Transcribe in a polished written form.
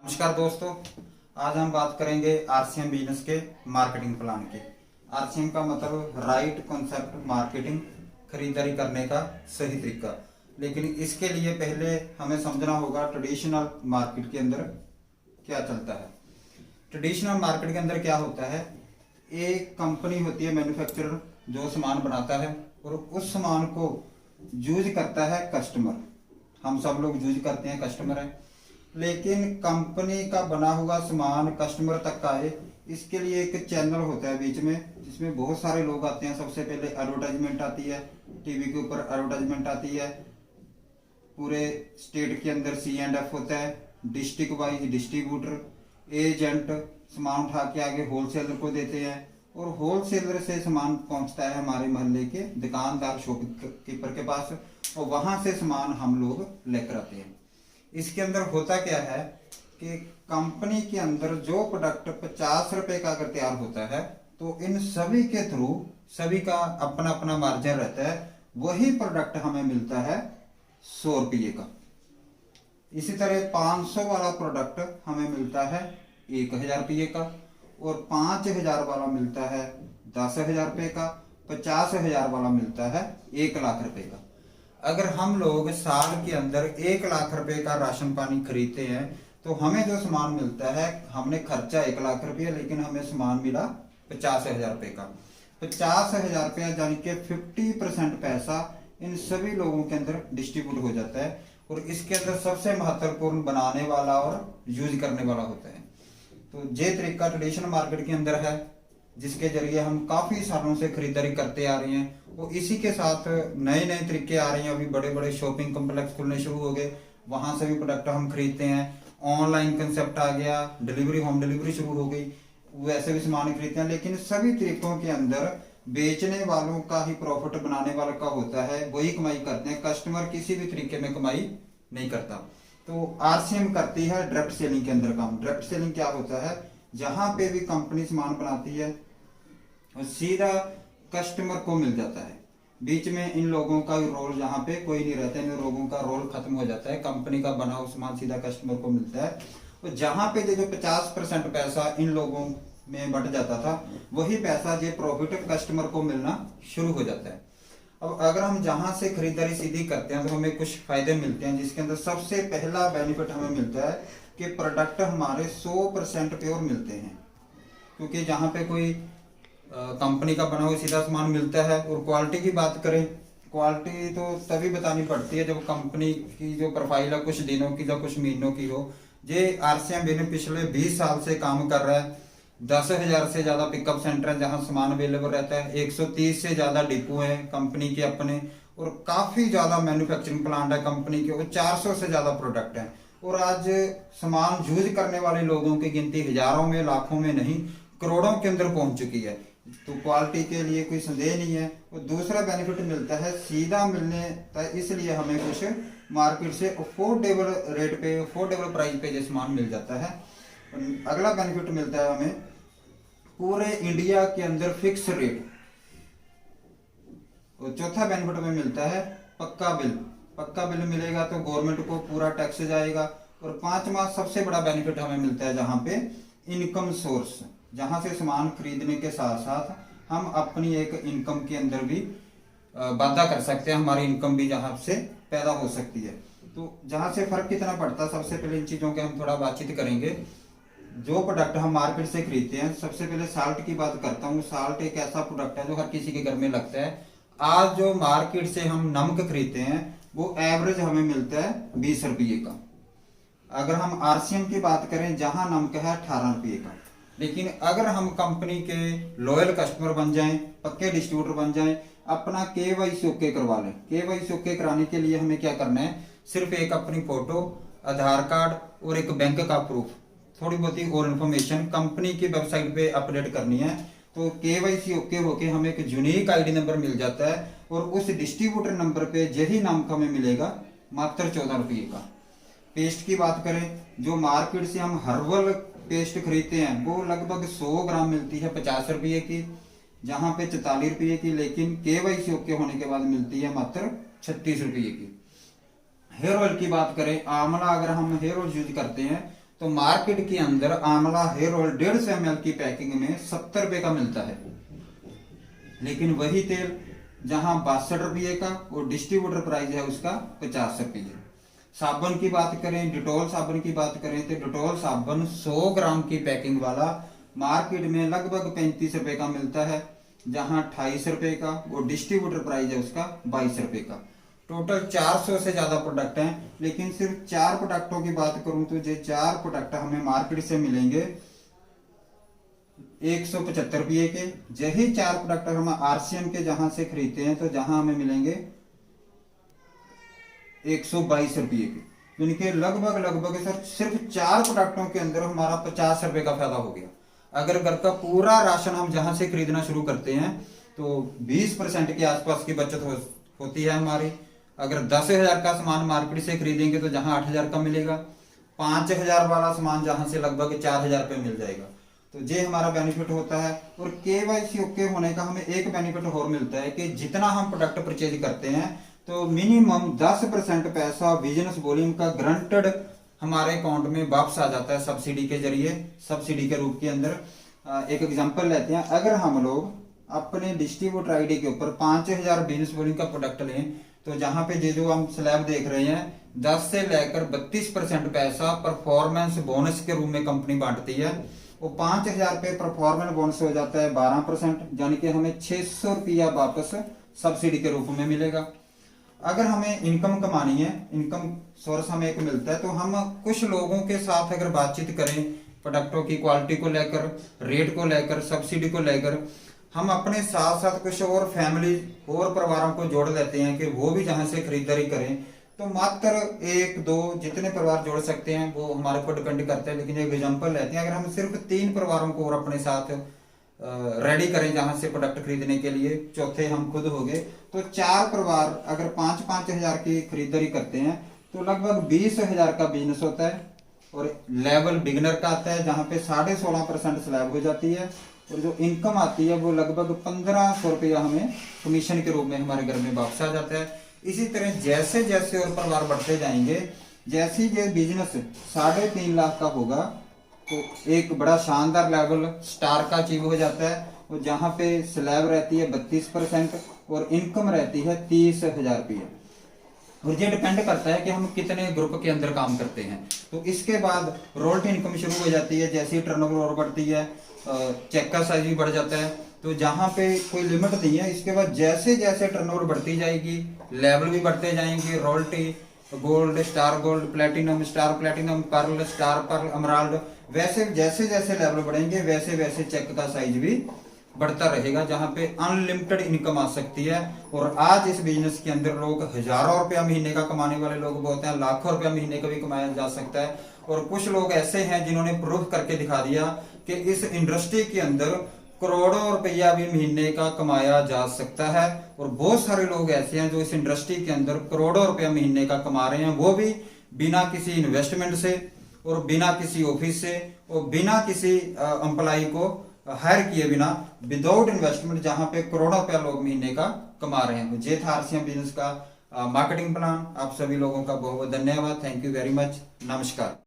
नमस्कार दोस्तों, आज हम बात करेंगे आरसीएम बिजनेस के मार्केटिंग प्लान के। आरसीएम का मतलब राइट कॉन्सेप्ट मार्केटिंग, खरीदारी करने का सही तरीका। लेकिन इसके लिए पहले हमें समझना होगा ट्रेडिशनल मार्केट के अंदर क्या चलता है। ट्रेडिशनल मार्केट के अंदर क्या होता है, एक कंपनी होती है मैन्युफैक्चरर जो सामान बनाता है और उस सामान को यूज करता है कस्टमर। हम सब लोग यूज करते हैं, कस्टमर है। लेकिन कंपनी का बना हुआ सामान कस्टमर तक आए, इसके लिए एक चैनल होता है बीच में, जिसमें बहुत सारे लोग आते हैं। सबसे पहले एडवर्टाइजमेंट आती है, टीवी के ऊपर एडवर्टाइजमेंट आती है। पूरे स्टेट के अंदर C&F होता है, डिस्ट्रिक्ट वाइज डिस्ट्रीब्यूटर, एजेंट सामान उठा के आगे होलसेलर को देते हैं और होलसेलर से सामान पहुंचता है हमारे मोहल्ले के दुकानदार शॉपकीपर के पास और वहां से सामान हम लोग लेकर आते हैं। इसके अंदर होता क्या है कि कंपनी के अंदर जो प्रोडक्ट 50 रुपए का अगर तैयार होता है तो इन सभी के थ्रू सभी का अपना अपना मार्जिन रहता है। वही प्रोडक्ट हमें मिलता है 100 रुपये का। इसी तरह 500 वाला प्रोडक्ट हमें मिलता है 1000 रुपये का और 5000 वाला मिलता है 10,000 रुपये का, 50,000 वाला मिलता है 1 लाख रुपए का। अगर हम लोग साल के अंदर 1 लाख रुपए का राशन पानी खरीदते हैं तो हमें जो सामान मिलता है, हमने खर्चा 1 लाख रुपया, लेकिन हमें सामान मिला 50,000 रुपए का। 50,000 रुपया यानी कि 50% पैसा इन सभी लोगों के अंदर डिस्ट्रीब्यूट हो जाता है और इसके अंदर सबसे महत्वपूर्ण बनाने वाला और यूज करने वाला होता है। तो ये तरीका ट्रेडिशनल मार्केट के अंदर है, जिसके जरिए हम काफी सालों से खरीदारी करते आ रहे हैं। और इसी के साथ नए नए तरीके आ रहे हैं। अभी बड़े बड़े शॉपिंग कॉम्प्लेक्स खुलने शुरू हो गए, वहां से भी प्रोडक्ट हम खरीदते हैं। ऑनलाइन कंसेप्ट आ गया, डिलीवरी, होम डिलीवरी शुरू हो गई, वैसे भी सामान खरीदते हैं। लेकिन सभी तरीकों के अंदर बेचने वालों का ही प्रॉफिट बनाने वाला का होता है, वही कमाई करते हैं। कस्टमर किसी भी तरीके में कमाई नहीं करता। तो आरसीएम करती है डायरेक्ट सेलिंग के अंदर काम। डायरेक्ट सेलिंग क्या होता है, जहां पे भी कंपनी सामान बनाती है और सीधा कस्टमर को मिल जाता है। बीच में इन लोगों का रोल जहां पे कोई नहीं रहता, इन लोगों का रोल खत्म हो जाता है। कंपनी का बना हुआ सामान सीधा कस्टमर को मिलता है और जहां पे जो 50% पैसा इन लोगों में बट जाता था, वही पैसा जो प्रॉफिट कस्टमर को मिलना शुरू हो जाता है। अब अगर हम जहां से खरीदारी सीधी करते हैं तो हमें कुछ फायदे मिलते हैं, जिसके अंदर सबसे पहला बेनिफिट हमें मिलता है कि प्रोडक्ट हमारे 100% प्योर मिलते हैं। क्योंकि जहां पे कोई कंपनी का बना हुआ सीधा सामान मिलता है। और क्वालिटी की बात करें, क्वालिटी तो तभी बतानी पड़ती है जब कंपनी की जो प्रोफाइल है कुछ दिनों की या कुछ महीनों की हो। ये आरसीएम बिजनेस पिछले 20 साल से काम कर रहा है। 10,000 से ज्यादा पिकअप सेंटर है जहां सामान अवेलेबल रहता है। 130 से ज्यादा डिपो है कंपनी के अपने और काफी ज्यादा मैन्युफैक्चरिंग प्लांट है कंपनी के और 400 से ज्यादा प्रोडक्ट है। और आज सामान यूज करने वाले लोगों की गिनती हजारों में, लाखों में नहीं, करोड़ों के अंदर पहुंच चुकी है। तो क्वालिटी के लिए कोई संदेह नहीं है। और दूसरा बेनिफिट मिलता है सीधा मिलने, इसलिए हमें कुछ मार्केट से अफोर्डेबल रेट पे, अफोर्डेबल प्राइस पे ये सामान मिल जाता है। अगला बेनिफिट मिलता है हमें पूरे इंडिया के अंदर फिक्स रेट। और चौथा बेनिफिट हमें मिलता है पक्का बिल। पक्का बिल मिलेगा तो गवर्नमेंट को पूरा टैक्स जाएगा। और 5वां सबसे बड़ा बेनिफिट हमें मिलता है जहां पे इनकम सोर्स, जहां से सामान खरीदने के साथ साथ हम अपनी एक इनकम के अंदर भी वाधा कर सकते हैं। हमारी इनकम भी जहां से पैदा हो सकती है। तो जहां से फर्क कितना पड़ता है, सबसे पहले इन चीजों के हम थोड़ा बातचीत करेंगे। जो प्रोडक्ट हम मार्केट से खरीदते हैं, सबसे पहले साल्ट की बात करता हूँ। साल्ट एक ऐसा प्रोडक्ट है जो हर किसी के घर में लगता है। आज जो मार्केट से हम नमक खरीदते हैं वो एवरेज हमें मिलता है 20 रुपये का। अगर हम आरसीएम की बात करें, जहां नमक है 18 रुपये का। लेकिन अगर हम कंपनी के लॉयल कस्टमर बन जाएं, पक्के डिस्ट्रीब्यूटर बन जाएं, अपना केवाईसी ओके करवा लें। केवाईसी ओके कराने के लिए हमें क्या करना है, सिर्फ एक अपनी फोटो, आधार कार्ड और एक बैंक का प्रूफ, थोड़ी बहुत ही और इन्फॉर्मेशन कंपनी की वेबसाइट पे अपडेट करनी है। तो केवाईसी ओके होके हमें एक यूनिक आईडी नंबर मिल जाता है और उस डिस्ट्रीब्यूटर नंबर पे यही नाम का हमें मिलेगा मात्र 14 रुपये का। पेस्ट की बात करें, जो मार्केट से हम हर्बल पेस्ट खरीदते हैं वो लगभग 100 ग्राम मिलती है 50 रुपये की, जहां पे 44 रुपये की, लेकिन केवाईसी ओके होने के बाद मिलती है मात्र 36 रुपये की। हेयर ऑयल की बात करें, आंवला अगर हम हेयर ऑयल यूज करते हैं तो मार्केट के अंदर आंवला हेयर ऑयल 150 ml की पैकिंग में 70 रुपए का मिलता है, लेकिन वही तेल जहां 62 रुपये का और डिस्ट्रीब्यूटर प्राइस है उसका 50 रुपये। साबुन की बात करें, डिटॉल साबुन की बात करें तो डिटॉल साबुन 100 ग्राम की पैकिंग वाला मार्केट में लगभग 35 रुपए का मिलता है, जहां 28 रुपए का और डिस्ट्रीब्यूटर प्राइस है उसका 22 रुपए का। टोटल 400 से ज्यादा प्रोडक्ट हैं, लेकिन सिर्फ 4 प्रोडक्टों की बात करूं तो ये 4 प्रोडक्ट हमें मार्केट से मिलेंगे 175 रुपये के। यही 4 प्रोडक्ट हम आरसीएम के जहां से खरीदते हैं तो जहां हमें मिलेंगे 122 रुपये के। इनके लगभग सर सिर्फ 4 प्रोडक्टों के अंदर हमारा 50 रुपए का फायदा हो गया। अगर घर का पूरा राशन हम जहां से खरीदना शुरू करते हैं तो 20% के आसपास की बचत होती है हमारी। अगर 10,000 का सामान मार्केट से खरीदेंगे तो जहां 8,000 का मिलेगा, 5,000 वाला सामान जहां से लगभग 4,000 रुपये मिल जाएगा। तो ये हमारा बेनिफिट होता है। और केवाईसी ओके होने का हमें एक बेनिफिट और मिलता है कि जितना हम प्रोडक्ट परचेज करते हैं तो मिनिमम 10% पैसा बिजनेस वॉल्यूम का ग्रंटेड हमारे अकाउंट में वापस आ जाता है सब्सिडी के जरिए, सब्सिडी के रूप के अंदर। एक एग्जांपल लेते हैं, अगर हम लोग अपने डिस्ट्रीब्यूटर आईडी के ऊपर 5,000 बिजनेस वॉल्यूम का प्रोडक्ट लें तो जहां पे जो हम स्लैब देख रहे हैं 10 से लेकर 32% पैसा परफॉर्मेंस बोनस के रूप में कंपनी बांटती है। वो 5,000 पे परफॉर्मेंस बोनस हो जाता है 12%, यानी कि हमें 600 रुपया वापस सब्सिडी के रूप में मिलेगा। अगर हमें इनकम कमानी है, इनकम सोर्स हमें एक मिलता है, तो हम कुछ लोगों के साथ अगर बातचीत करें प्रोडक्टों की क्वालिटी को लेकर, रेट को लेकर, सब्सिडी को लेकर, हम अपने साथ साथ कुछ और फैमिली और परिवारों को जोड़ लेते हैं कि वो भी जहां से खरीदारी करें, तो मात्र 1-2 जितने परिवार जोड़ सकते हैं वो हमारे ऊपर डिपेंड करते हैं। लेकिन एक एग्जांपल लेते हैं, अगर हम सिर्फ 3 परिवारों को और अपने साथ रेडी करें जहां से प्रोडक्ट खरीदने के लिए, चौथे हम खुद हो गए, तो 4 परिवार अगर 5-5 हजार की खरीदारी करते हैं तो लगभग 20,000 का बिजनेस होता है। और लेवल बिगनर का आता है जहां पे 16.5% स्लैब हो जाती है, और जो इनकम आती है वो लगभग 1,500 रुपया हमें कमीशन के रूप में हमारे घर में वापस आ जाता है। इसी तरह जैसे जैसे और परिवार बढ़ते जाएंगे, जैसे ये बिजनेस 3.5 लाख का होगा तो एक बड़ा शानदार लेवल स्टार का अचीव हो जाता है, और जहां पे स्लैब रहती है 32% और इनकम रहती है 30,000 रुपये। और ये डिपेंड करता है कि हम कितने ग्रुप के अंदर काम करते हैं। तो इसके बाद रॉयल्टी इनकम शुरू हो जाती है, जैसे ही टर्नओवर और बढ़ती है चेक का साइज भी बढ़ जाता है। तो जहां पे कोई लिमिट नहीं है, इसके बाद जैसे जैसे टर्नओवर बढ़ती जाएगी लेवल भी बढ़ते जाएंगे, royalty gold, star gold, platinum, star platinum, pearl, star pearl, emerald, वैसे जैसे जैसे लेवल बढ़ेंगे वैसे वैसे चेक का साइज भी बढ़ता रहेगा, जहां पे अनलिमिटेड इनकम आ सकती है। और आज इस बिजनेस के अंदर लोग हजारों रुपया महीने का कमाने वाले लोग बहुत हैं, लाखों रुपया महीने का भी कमाया जा सकता है। और कुछ लोग ऐसे हैं जिन्होंने प्रूफ करके दिखा दिया कि इस इंडस्ट्री के अंदर करोड़ों रुपया भी महीने का कमाया जा सकता है। और बहुत सारे लोग ऐसे हैं जो इस इंडस्ट्री के अंदर करोड़ों रुपया महीने का कमा रहे हैं, वो भी बिना किसी इन्वेस्टमेंट से और बिना किसी ऑफिस से और बिना किसी एम्प्लॉय को हायर किए बिना, विदाउट इन्वेस्टमेंट, जहां पे करोड़ों रुपया लोग महीने का कमा रहे हैं। ये था आरसीएम बिजनेस का मार्केटिंग प्लान। आप सभी लोगों का बहुत बहुत धन्यवाद। Thank you very much. नमस्कार।